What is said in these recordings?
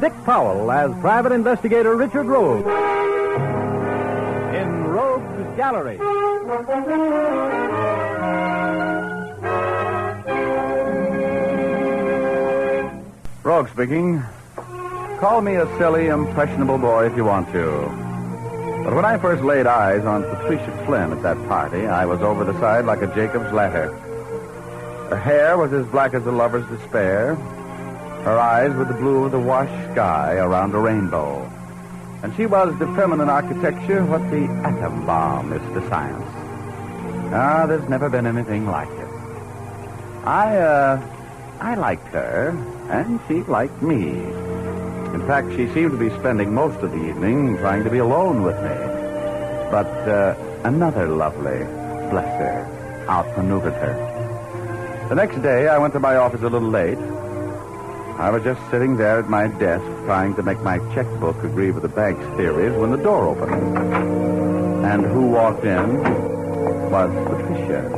Dick Powell as Private Investigator Richard Rogue in Rogue's Gallery. Rogue speaking. Call me a silly, impressionable boy if you want to. But when I first laid eyes on Patricia Flynn at that party, I was over the side like a Jacob's ladder. Her hair was as black as a lover's despair. Her eyes were the blue of the washed sky around a rainbow. And she was to feminine architecture what the atom bomb is to science. There's never been anything like it. I liked her, and she liked me. In fact, she seemed to be spending most of the evening trying to be alone with me. But another lovely, bless her, outmaneuvered her. The next day, I went to my office a little late. I was just sitting there at my desk trying to make my checkbook agree with the bank's theories when the door opened. And who walked in was Patricia.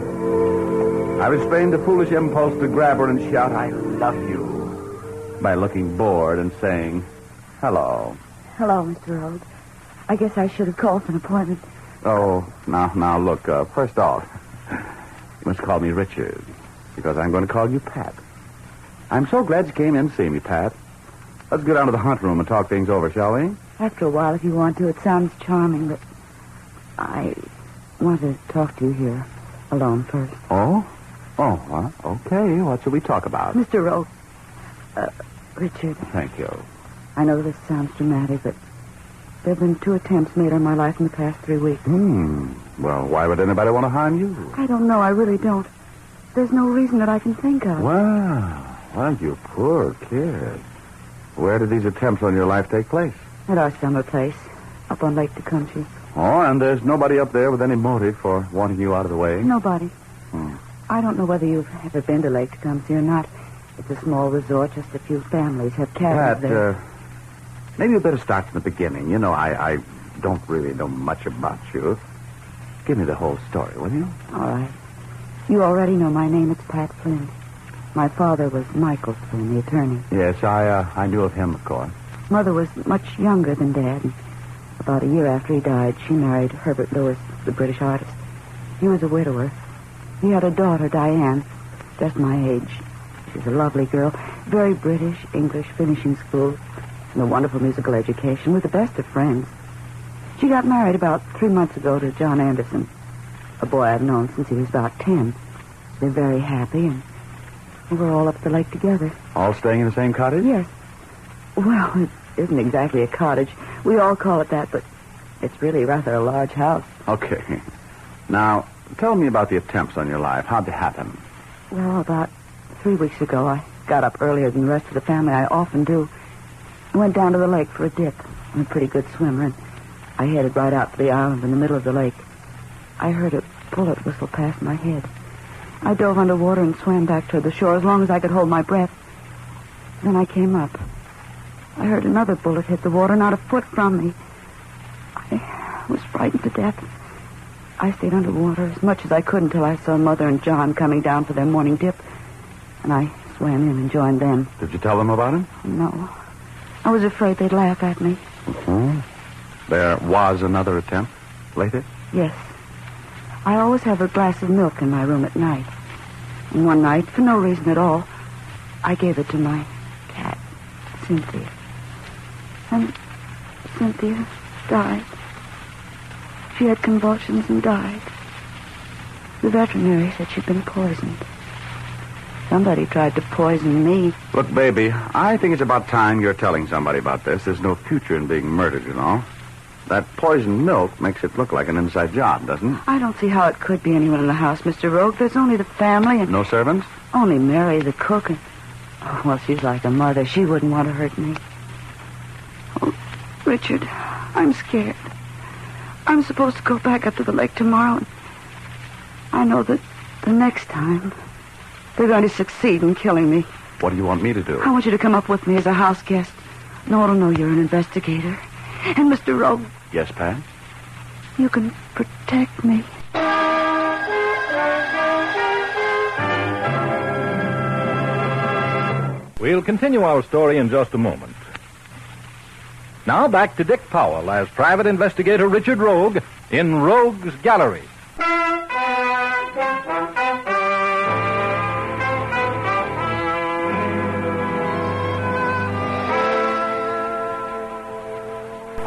I restrained a foolish impulse to grab her and shout, "I love you," by looking bored and saying, "Hello." Hello, Mr. Rogue. I guess I should have called for an appointment. Oh, now, look, first off, you must call me Richard, because I'm going to call you Pat. I'm so glad you came in to see me, Pat. Let's go down to the hunt room and talk things over, shall we? After a while, if you want to. It sounds charming, but I want to talk to you here alone first. Oh, well, okay. What shall we talk about? Mr. Rogue. Richard. Thank you. I know this sounds dramatic, but there have been 2 attempts made on my life in the past 3 weeks. Well, why would anybody want to harm you? I don't know. I really don't. There's no reason that I can think of. Well, you poor kid. Where did these attempts on your life take place? At our summer place, up on Lake Tecumseh. Oh, and there's nobody up there with any motive for wanting you out of the way? Nobody. I don't know whether you've ever been to Lake Tecumseh or not. It's a small resort. Just a few families have cabins there. Maybe you better start from the beginning. You know, I don't really know much about you. Give me the whole story, will you? All right. You already know my name. It's Pat Flynn. My father was Michael Flynn, the attorney. Yes, I knew of him, of course. Mother was much younger than Dad, and about a year after he died, she married Herbert Lewis, the British artist. He was a widower. He had a daughter, Diane, just my age. She's a lovely girl, very British, English, finishing school, and a wonderful musical education, with the best of friends. She got married about 3 months ago to John Anderson, a boy I've known since he was about 10. They're very happy, and we're all up the lake together. All staying in the same cottage? Yes. Well, it isn't exactly a cottage. We all call it that, but it's really rather a large house. Okay. Now, tell me about the attempts on your life. How'd they happen? Well, about 3 weeks ago, I got up earlier than the rest of the family. I often do. I went down to the lake for a dip. I'm a pretty good swimmer, and I headed right out to the island in the middle of the lake. I heard a bullet whistle past my head. I dove underwater and swam back toward the shore as long as I could hold my breath. Then I came up. I heard another bullet hit the water not a foot from me. I was frightened to death. I stayed underwater as much as I could until I saw Mother and John coming down for their morning dip, and I swam in and joined them. Did you tell them about him? No. I was afraid they'd laugh at me. There was another attempt later? Yes. I always have a glass of milk in my room at night. And one night, for no reason at all, I gave it to my cat, Cynthia. And Cynthia died. She had convulsions and died. The veterinary said she'd been poisoned. Somebody tried to poison me. Look, baby, I think it's about time you're telling somebody about this. There's no future in being murdered, you know. That poisoned milk makes it look like an inside job, doesn't it? I don't see how it could be anyone in the house, Mr. Rogue. There's only the family and... No servants? Only Mary, the cook, and... Oh, well, she's like a mother. She wouldn't want to hurt me. Oh, Richard, I'm scared. I'm supposed to go back up to the lake tomorrow, and I know that the next time they're going to succeed in killing me. What do you want me to do? I want you to come up with me as a house guest. No one will know you're an investigator. And, Mr. Rogue... Yes, Pat? You can protect me. We'll continue our story in just a moment. Now back to Dick Powell as Private Investigator Richard Rogue in Rogue's Gallery.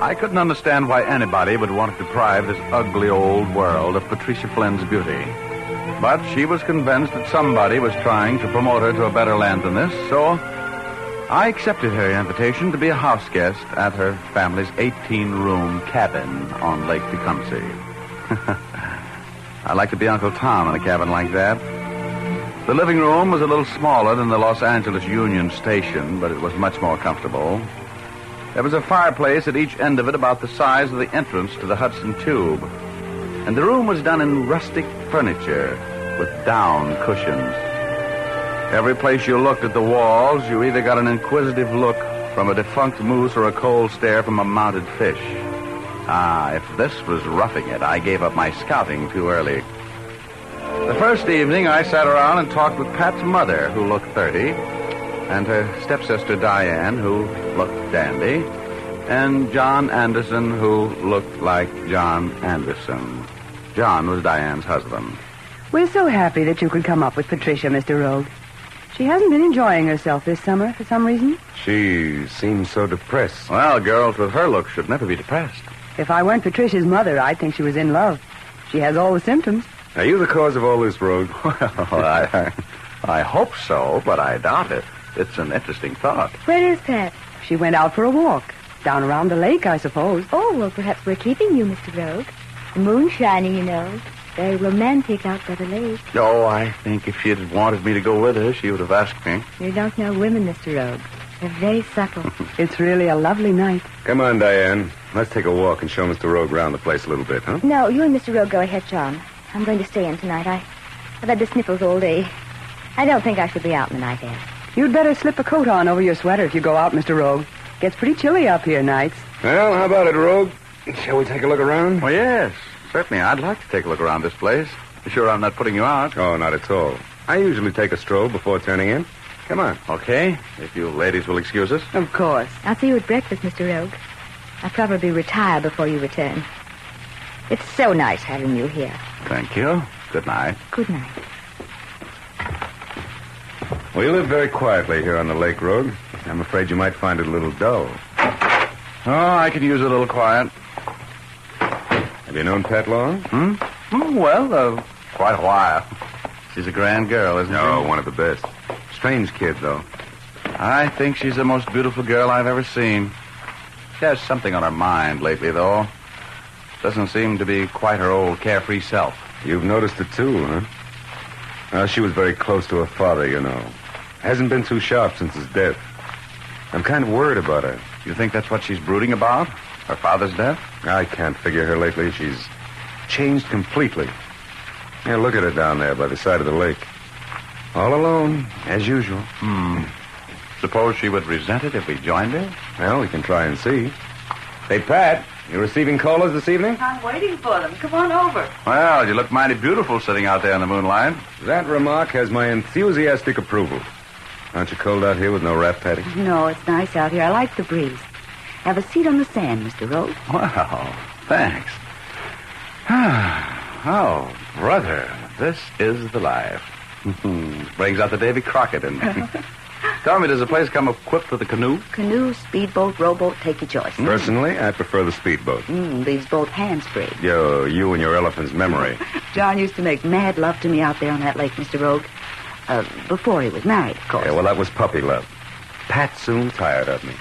I couldn't understand why anybody would want to deprive this ugly old world of Patricia Flynn's beauty. But she was convinced that somebody was trying to promote her to a better land than this, so I accepted her invitation to be a house guest at her family's 18-room cabin on Lake Tecumseh. I'd like to be Uncle Tom in a cabin like that. The living room was a little smaller than the Los Angeles Union Station, but it was much more comfortable. There was a fireplace at each end of it about the size of the entrance to the Hudson Tube. And the room was done in rustic furniture with down cushions. Every place you looked at the walls, you either got an inquisitive look from a defunct moose or a cold stare from a mounted fish. If this was roughing it, I gave up my scouting too early. The first evening, I sat around and talked with Pat's mother, who looked 30, and her stepsister Diane, who looked dandy, and John Anderson, who looked like John Anderson. John was Diane's husband. We're so happy that you could come up with Patricia, Mr. Rogue. She hasn't been enjoying herself this summer for some reason. She seems so depressed. Well, girls with her look should never be depressed. If I weren't Patricia's mother, I'd think she was in love. She has all the symptoms. Are you the cause of all this, Rogue? Well, I hope so, but I doubt it. It's an interesting thought. Where is Pat? She went out for a walk. Down around the lake, I suppose. Oh, well, perhaps we're keeping you, Mr. Rogue. The moon's shining, you know. Very romantic out by the lake. Oh, I think if she'd wanted me to go with her, she would have asked me. You don't know women, Mr. Rogue. They're very subtle. It's really a lovely night. Come on, Diane. Let's take a walk and show Mr. Rogue around the place a little bit, huh? No, you and Mr. Rogue go ahead, John. I'm going to stay in tonight. I've had the sniffles all day. I don't think I should be out in the night air. You'd better slip a coat on over your sweater if you go out, Mr. Rogue. Gets pretty chilly up here nights. Well, how about it, Rogue? Shall we take a look around? Well, yes, certainly. I'd like to take a look around this place. You sure I'm not putting you out? Oh, not at all. I usually take a stroll before turning in. Come on. Okay, if you ladies will excuse us. Of course. I'll see you at breakfast, Mr. Rogue. I'll probably retire before you return. It's so nice having you here. Thank you. Good night. Good night. We live very quietly here on the lake road. I'm afraid you might find it a little dull. Oh, I could use a little quiet. Have you known Pat long? Well, quite a while. She's a grand girl, isn't she? No, one of the best. Strange kid, though. I think she's the most beautiful girl I've ever seen. She has something on her mind lately, though. Doesn't seem to be quite her old carefree self. You've noticed it, too, huh? She was very close to her father, you know. Hasn't been too sharp since his death. I'm kind of worried about her. You think that's what she's brooding about? Her father's death? I can't figure her lately. She's changed completely. Yeah, look at her down there by the side of the lake. All alone, as usual. Suppose she would resent it if we joined her? Well, we can try and see. Hey, Pat, you receiving callers this evening? I'm waiting for them. Come on over. Well, you look mighty beautiful sitting out there in the moonlight. That remark has my enthusiastic approval. Aren't you cold out here with no wrap, Patty? No, it's nice out here. I like the breeze. Have a seat on the sand, Mr. Rogue. Well, thanks. Oh, brother, this is the life. Brings out the Davy Crockett in me. Tell me, does the place come equipped with a canoe? Canoe, speedboat, rowboat, take your choice. Personally, I prefer the speedboat. Leaves both hands free. You and your elephant's memory. John used to make mad love to me out there on that lake, Mr. Rogue. Before he was married, of course. Yeah, well, that was puppy love. Pat soon tired of me.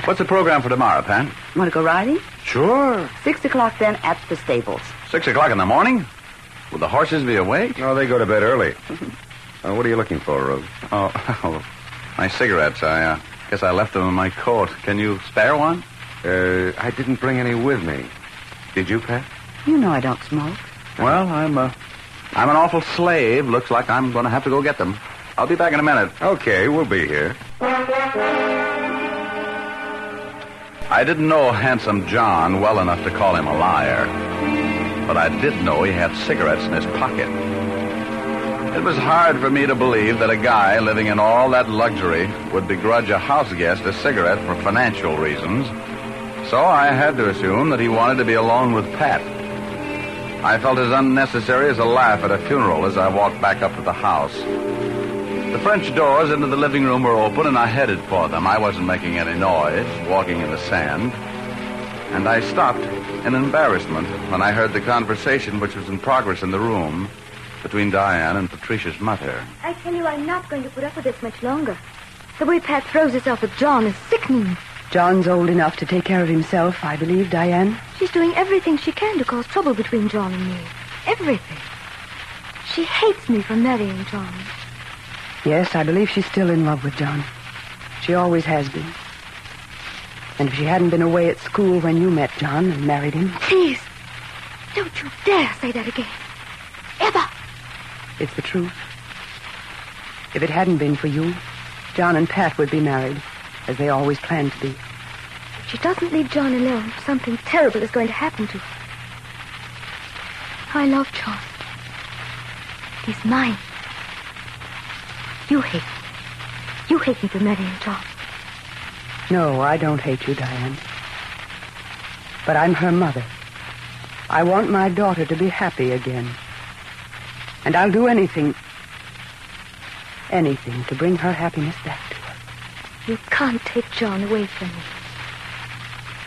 What's the program for tomorrow, Pat? Want to go riding? Sure. 6 o'clock then at the stables. 6 o'clock in the morning? Will the horses be awake? No, they go to bed early. What are you looking for, Rogue? Oh, my cigarettes. I guess I left them in my coat. Can you spare one? I didn't bring any with me. Did you, Pat? You know I don't smoke. Well, I'm an awful slave. Looks like I'm going to have to go get them. I'll be back in a minute. Okay, we'll be here. I didn't know Handsome John well enough to call him a liar. But I did know he had cigarettes in his pocket. It was hard for me to believe that a guy living in all that luxury would begrudge a house guest a cigarette for financial reasons, So I had to assume that he wanted to be alone with Pat. I felt as unnecessary as a laugh at a funeral as I walked back up to the house. The French doors into the living room were open, and I headed for them. I wasn't making any noise, walking in the sand. And I stopped in embarrassment when I heard the conversation which was in progress in the room between Diane and Patricia's mother. I tell you, I'm not going to put up with this much longer. The way Pat throws herself at John is sickening. John's old enough to take care of himself, I believe, Diane. She's doing everything she can to cause trouble between John and me. Everything. She hates me for marrying John. Yes, I believe she's still in love with John. She always has been. And if she hadn't been away at school when you met John and married him... Please, don't you dare say that again. Ever. It's the truth. If it hadn't been for you, John and Pat would be married, as they always planned to be. If she doesn't leave John alone, something terrible is going to happen to her. I love John. He's mine. You hate me. You hate me for marrying John. No, I don't hate you, Diane. But I'm her mother. I want my daughter to be happy again. And I'll do anything to bring her happiness back to her. You can't take John away from me.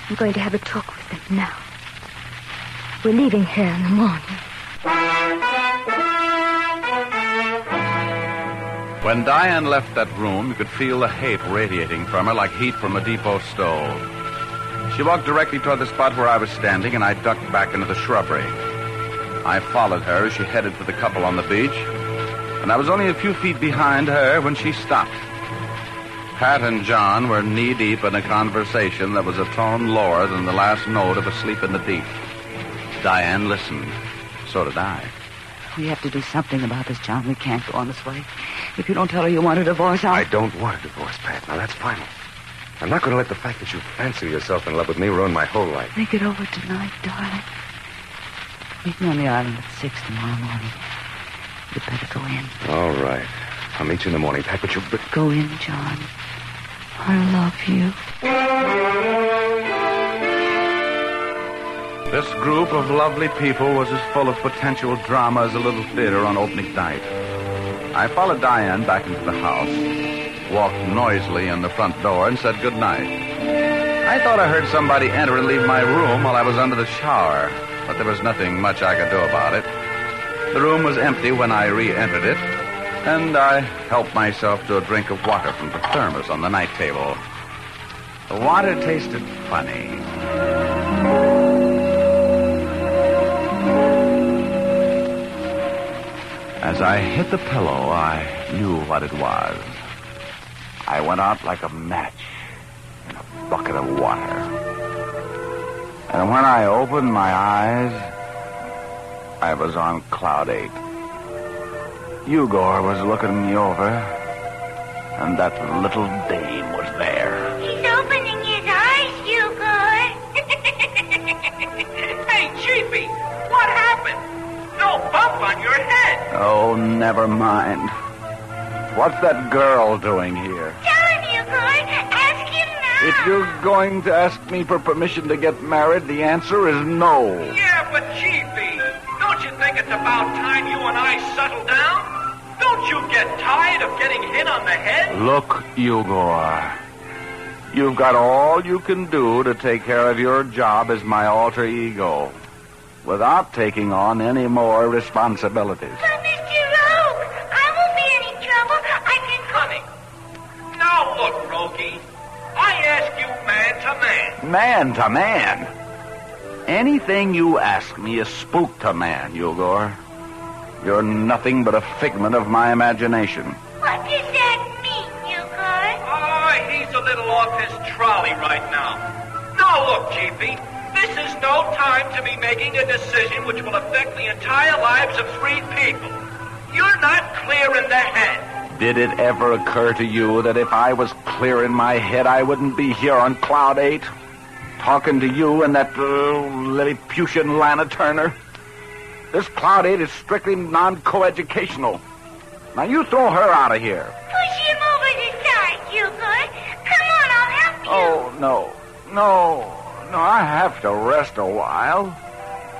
I'm going to have a talk with him now. We're leaving here in the morning. When Diane left that room, you could feel the hate radiating from her like heat from a depot stove. She walked directly toward the spot where I was standing, and I ducked back into the shrubbery. I followed her as she headed for the couple on the beach, and I was only a few feet behind her when she stopped. Pat and John were knee-deep in a conversation that was a tone lower than the last note of Asleep in the Deep. Diane listened. So did I. We have to do something about this, John. We can't go on this way. If you don't tell her you want a divorce, I don't want a divorce, Pat. Now, that's final. I'm not going to let the fact that you fancy yourself in love with me ruin my whole life. Think it over tonight, darling. Meet me on the island at 6 tomorrow morning. You'd better go in. All right. I'll meet you in the morning, Pat, but you... Go in, John. I love you. This group of lovely people was as full of potential drama as a little theater on opening night. I followed Diane back into the house, walked noisily in the front door, and said goodnight. I thought I heard somebody enter and leave my room while I was under the shower, but there was nothing much I could do about it. The room was empty when I re-entered it, and I helped myself to a drink of water from the thermos on the night table. The water tasted funny. As I hit the pillow, I knew what it was. I went out like a match in a bucket of water. And when I opened my eyes, I was on Cloud 8. Igor was looking me over, and that little dame was there. He's opening his eyes, Igor. Hey, Chiefy, what happened? No bump on your head. Oh, never mind. What's that girl doing here? Tell him, Igor. Ask him now. If you're going to ask me for permission to get married, the answer is no. Yeah, but Chiefy, don't you think it's about time you and I settle down? Don't you get tired of getting hit on the head? Look, Igor. You've got all you can do to take care of your job as my alter ego, without taking on any more responsibilities. But, Mr. Rogue, I won't be any trouble. I can... Honey, now look, Rogie. I ask you man to man. Man to man? Anything you ask me is spook to man, Igor. You're nothing but a figment of my imagination. What does that mean, Igor? Oh, he's a little off his trolley right now. Now look, Chiefy. This is no time to be making a decision which will affect the entire lives of 3 people. You're not clear in the head. Did it ever occur to you that if I was clear in my head, I wouldn't be here on Cloud 8, talking to you and that Lilliputian Lana Turner? This Cloud 8 is strictly non-coeducational. Now you throw her out of here. Push him over the side, Igor. Come on, I'll help you. Oh, no. No, I have to rest a while.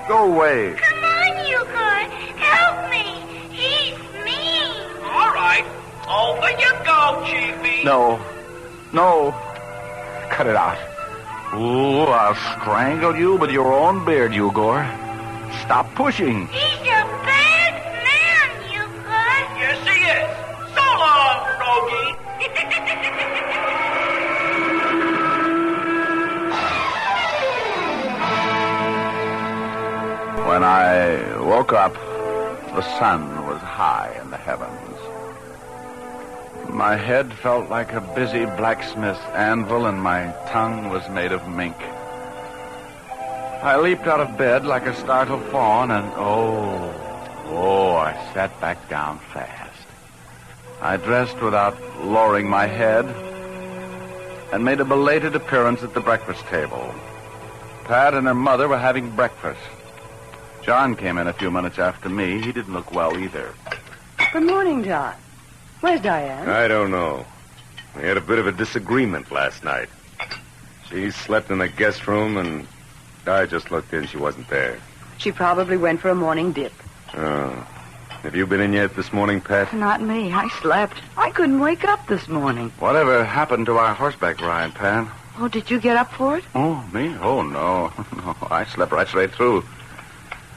Go away. Come on, Yukon. Help me. He's mean. All right. Over you go, Chiefy. No. Cut it out. Ooh, I'll strangle you with your own beard, Igor. Stop pushing. He's a bad man, Yukon. Yes, he is. So long, Froggy. When I woke up, the sun was high in the heavens. My head felt like a busy blacksmith's anvil, and my tongue was made of mink. I leaped out of bed like a startled fawn, and I sat back down fast. I dressed without lowering my head and made a belated appearance at the breakfast table. Pat and her mother were having breakfast. John came in a few minutes after me. He didn't look well either. Good morning, John. Where's Diane? I don't know. We had a bit of a disagreement last night. She slept in the guest room, and I just looked in. She wasn't there. She probably went for a morning dip. Oh. Have you been in yet this morning, Pat? Not me. I slept. I couldn't wake up this morning. Whatever happened to our horseback ride, Pat? Oh, did you get up for it? Oh, me? Oh, no. No, I slept right straight through.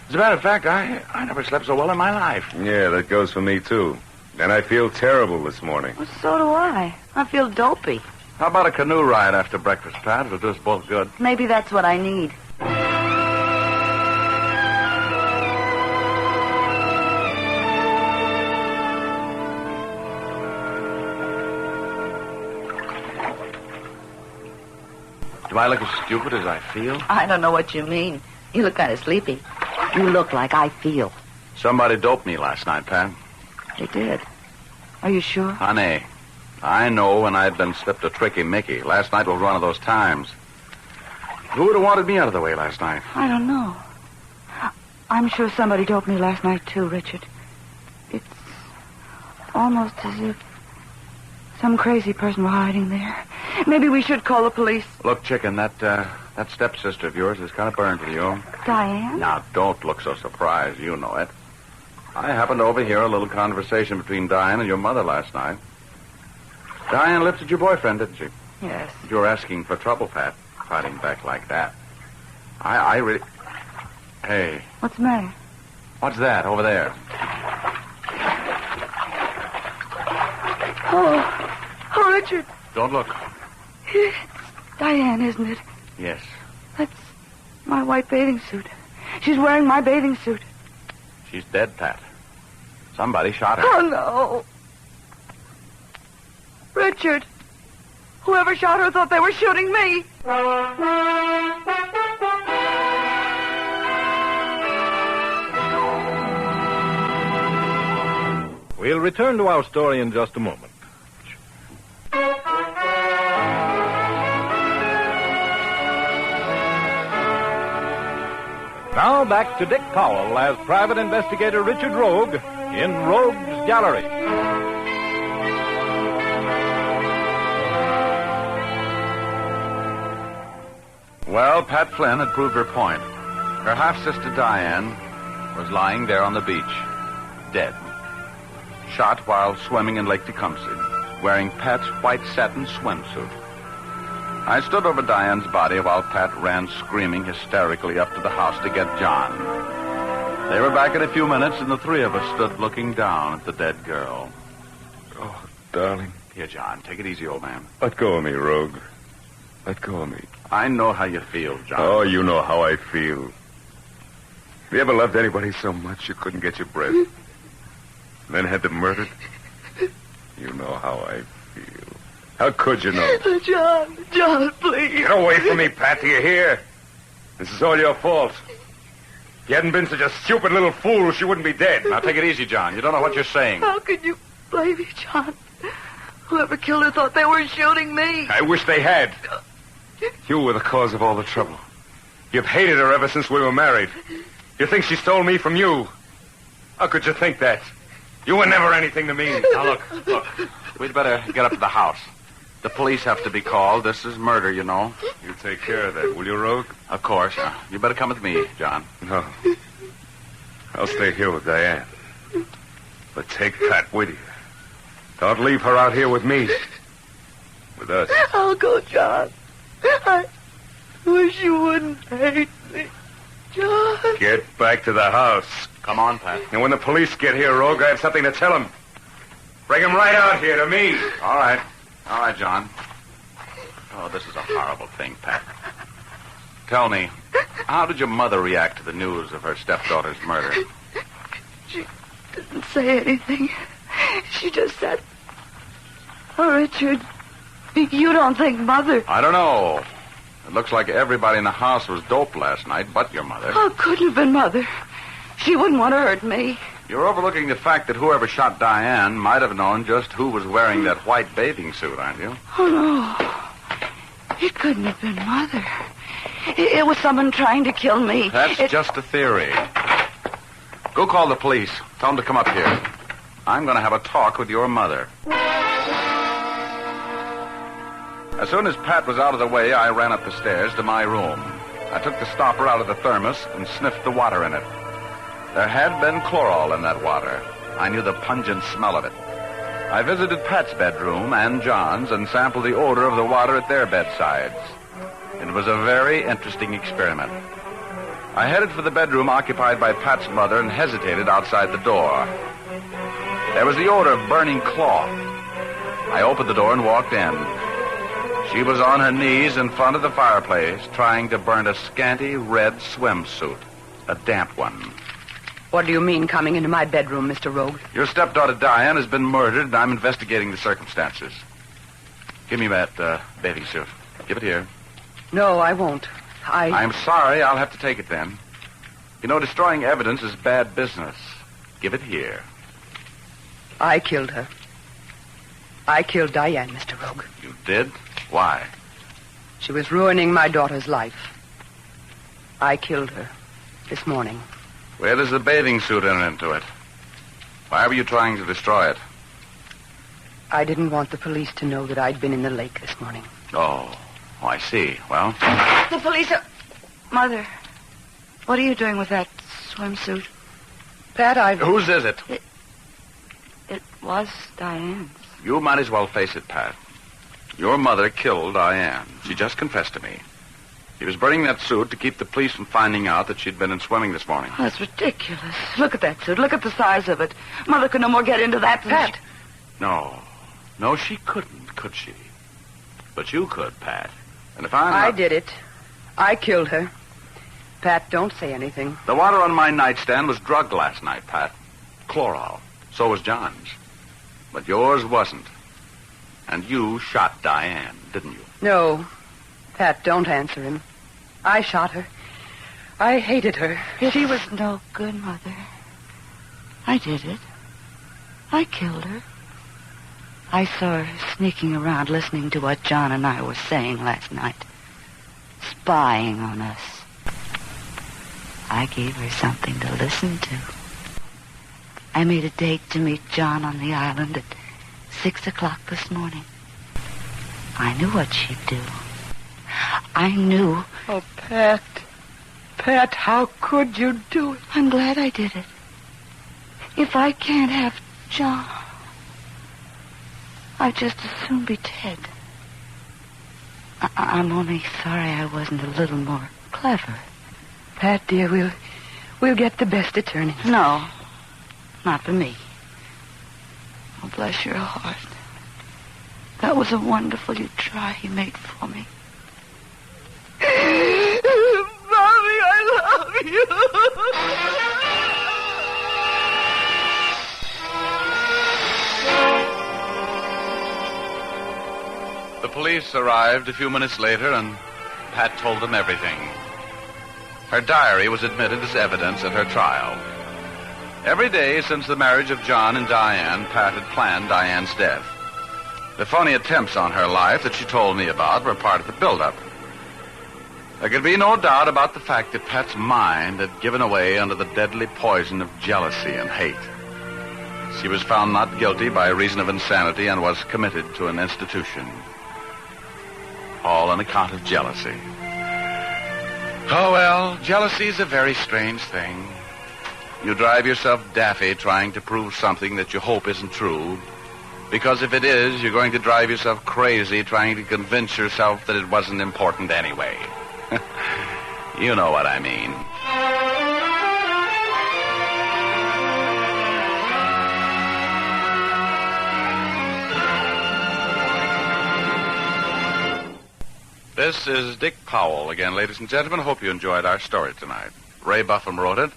As a matter of fact, I never slept so well in my life. Yeah, that goes for me, too. And I feel terrible this morning. Well, so do I. I feel dopey. How about a canoe ride after breakfast, Pat? It'll do us both good. Maybe that's what I need. Do I look as stupid as I feel? I don't know what you mean. You look kind of sleepy. You look like I feel. Somebody doped me last night, Pat. They did. Are you sure? Honey, I know when I've been slipped a tricky Mickey. Last night was one of those times. Who would have wanted me out of the way last night? I don't know. I'm sure somebody doped me last night, too, Richard. It's almost as if some crazy person were hiding there. Maybe we should call the police. Look, chicken, that stepsister of yours is kind of burned with you. Diane? Now, don't look so surprised. You know it. I happened to overhear a little conversation between Diane and your mother last night. Diane lifted your boyfriend, didn't she? Yes. You were asking for trouble, Pat, fighting back like that. I really... Hey, What's the matter? what's that over there? Oh, Richard. Don't look. It's Diane, isn't it? Yes. That's my white bathing suit. She's wearing my bathing suit. She's dead, Pat. Somebody shot her. Oh, no. Richard, whoever shot her thought they were shooting me. We'll return to our story in just a moment. Now back to Dick Powell as Private Investigator Richard Rogue in Rogue's Gallery. Well, Pat Flynn had proved her point. Her half-sister Diane was lying there on the beach, dead. Shot while swimming in Lake Tecumseh, wearing Pat's white satin swimsuit. I stood over Diane's body while Pat ran screaming hysterically up to the house to get John. They were back in a few minutes, and the three of us stood looking down at the dead girl. Oh, darling. Here, John, take it easy, old man. Let go of me, Rogue. Let go of me. I know how you feel, John. Oh, you know how I feel. Have you ever loved anybody so much you couldn't get your breath? And then had them murdered? You know how I feel. How could you know? John, please. Get away from me, Pat. Do you hear? This is all your fault. If you hadn't been such a stupid little fool, she wouldn't be dead. Now, take it easy, John. You don't know what you're saying. How could you blame me, John? Whoever killed her thought they were shooting me. I wish they had. You were the cause of all the trouble. You've hated her ever since we were married. You think she stole me from you? How could you think that? You were never anything to me. Now, look. We'd better get up to the house. The police have to be called. This is murder, you know. You take care of that, will you, Rogue? Of course. You better come with me, John. No. I'll stay here with Diane. But take Pat with you. Don't leave her out here with me. With us. I'll go, John. I wish you wouldn't hate me. John. Get back to the house. Come on, Pat. And when the police get here, Rogue, I have something to tell them. Bring them right out here to me. All right. All right, John. Oh, this is a horrible thing, Pat. Tell me, how did your mother react to the news of her stepdaughter's murder? She didn't say anything. She just said, "Oh, Richard, you don't think Mother..." I don't know. It looks like everybody in the house was doped last night, but your mother. Oh, it couldn't have been Mother. She wouldn't want to hurt me. You're overlooking the fact that whoever shot Diane might have known just who was wearing that white bathing suit, aren't you? Oh, no. It couldn't have been Mother. It was someone trying to kill me. That's just a theory. Go call the police. Tell them to come up here. I'm going to have a talk with your mother. As soon as Pat was out of the way, I ran up the stairs to my room. I took the stopper out of the thermos and sniffed the water in it. There had been chloral in that water. I knew the pungent smell of it. I visited Pat's bedroom and John's and sampled the odor of the water at their bedsides. It was a very interesting experiment. I headed for the bedroom occupied by Pat's mother and hesitated outside the door. There was the odor of burning cloth. I opened the door and walked in. She was on her knees in front of the fireplace, trying to burn a scanty red swimsuit, a damp one. What do you mean coming into my bedroom, Mr. Rogue? Your stepdaughter Diane has been murdered, and I'm investigating the circumstances. Give me that bathing suit. Give it here. No, I won't. I'm sorry. I'll have to take it then. You know, destroying evidence is bad business. Give it here. I killed her. I killed Diane, Mr. Rogue. You did? Why? She was ruining my daughter's life. I killed her this morning. Where does the bathing suit enter into it? Why were you trying to destroy it? I didn't want the police to know that I'd been in the lake this morning. Oh, I see. Well? The police are... Mother, what are you doing with that swimsuit? Pat, Whose is it? It was Diane's. You might as well face it, Pat. Your mother killed Diane. She just confessed to me. She was burning that suit to keep the police from finding out that she'd been in swimming this morning. Oh, that's ridiculous. Look at that suit. Look at the size of it. Mother could no more get into that than... Pat. No, she couldn't, could she? But you could, Pat. And if I'm I not... did it. I killed her. Pat, don't say anything. The water on my nightstand was drugged last night, Pat. Chloral. So was John's. But yours wasn't. And you shot Diane, didn't you? No. Pat, don't answer him. I shot her. I hated her. She was no good, Mother. I did it. I killed her. I saw her sneaking around listening to what John and I were saying last night. Spying on us. I gave her something to listen to. I made a date to meet John on the island at 6 o'clock this morning. I knew what she'd do. I knew. Oh, Pat. Pat, how could you do it? I'm glad I did it. If I can't have John, I'd just as soon be dead. I'm only sorry I wasn't a little more clever. Pat, dear, we'll get the best attorney. No, not for me. Oh, bless your heart. That was a wonderful try you made for me. Mommy, I love you. The police arrived a few minutes later, and Pat told them everything. Her diary was admitted as evidence at her trial. Every day since the marriage of John and Diane, Pat had planned Diane's death. The phony attempts on her life that she told me about were part of the buildup. There could be no doubt about the fact that Pat's mind had given away under the deadly poison of jealousy and hate. She was found not guilty by reason of insanity and was committed to an institution. all on account of jealousy. Oh, well, jealousy is a very strange thing. You drive yourself daffy trying to prove something that you hope isn't true, because if it is, you're going to drive yourself crazy trying to convince yourself that it wasn't important anyway. You know what I mean. This is Dick Powell again, ladies and gentlemen. Hope you enjoyed our story tonight. Ray Buffum wrote it.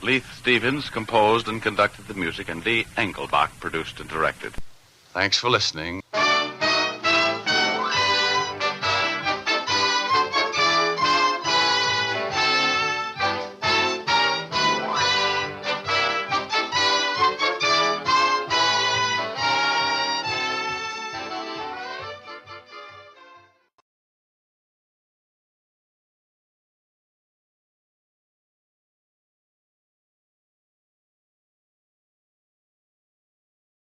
Leith Stevens composed and conducted the music, and Dee Engelbach produced and directed. Thanks for listening.